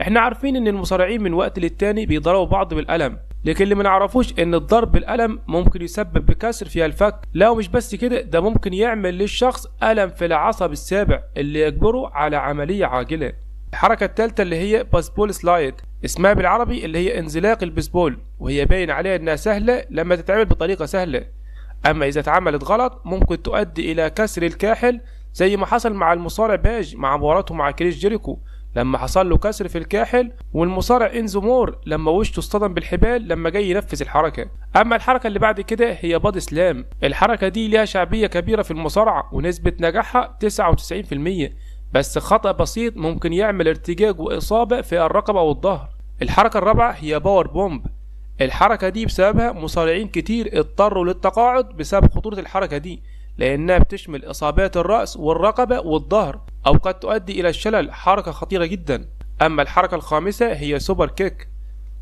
احنا عارفين ان المصارعين من وقت للتاني بيضربوا بعض بالقلم، لكن اللي منعرفوش ان الضرب بالقلم ممكن يسبب بكسر في الفك. لا ومش بس كده، ده ممكن يعمل للشخص ألم في العصب السابع اللي يجبره على عملية عاجلة. الحركة الثالثة اللي هي باسبول سلايد، اسمها بالعربي اللي هي انزلاق البسبول، وهي باين عليها انها سهلة لما تتعمل بطريقة سهلة، اما اذا اتعملت غلط ممكن تؤدي الى كسر الكاحل، زي ما حصل مع المصارع باج مع مباراته مع كريس جيريكو لما حصل له كسر في الكاحل، والمصارع انزو مور لما وشه اصطدم بالحبال لما جاي ينفذ الحركة. اما الحركة اللي بعد كده هي بادي سلام، الحركة دي ليها شعبية كبيرة في المصارعة ونسبة نجاحها 99%، بس خطأ بسيط ممكن يعمل ارتجاج وإصابة في الرقبة والظهر. الحركة الرابعة هي باور بومب، الحركة دي بسببها مصارعين كتير اضطروا للتقاعد بسبب خطورة الحركة دي، لأنها بتشمل إصابات الرأس والرقبة والظهر، أو قد تؤدي إلى الشلل، حركة خطيرة جدا. أما الحركة الخامسة هي سوبر كيك،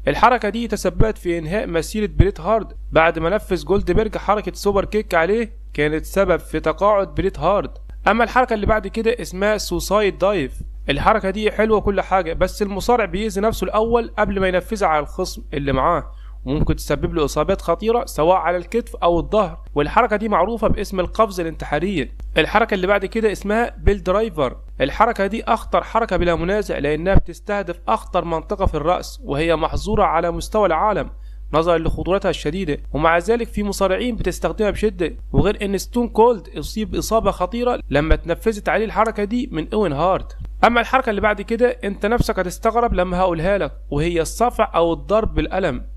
الحركة دي تسببت في إنهاء مسيرة بريت هارد بعد ما نفذ جولدبرج حركة سوبر كيك عليه، كانت سبب في تقاعد بريت هارد. أما الحركة اللي بعد كده اسمها سوسايد دايف، الحركة دي حلوة كل حاجة، بس المصارع بيأذي نفسه الأول قبل ما ينفذها على الخصم اللي معاه، وممكن تسبب له إصابات خطيرة سواء على الكتف أو الظهر، والحركة دي معروفة باسم القفز الانتحارية. الحركة اللي بعد كده اسمها بيل درايفر، الحركة دي أخطر حركة بلا منازع، لأنها بتستهدف أخطر منطقة في الرأس، وهي محظورة على مستوى العالم نظرا لخطورتها الشديدة، ومع ذلك في مصارعين بتستخدمها بشدة، وغير ان ستون كولد اصيب اصابة خطيرة لما اتنفذت عليه الحركة دي من اوين هارت. اما الحركة اللي بعد كده انت نفسك هتستغرب لما هقولها لك، وهي الصفع او الضرب بالقلم.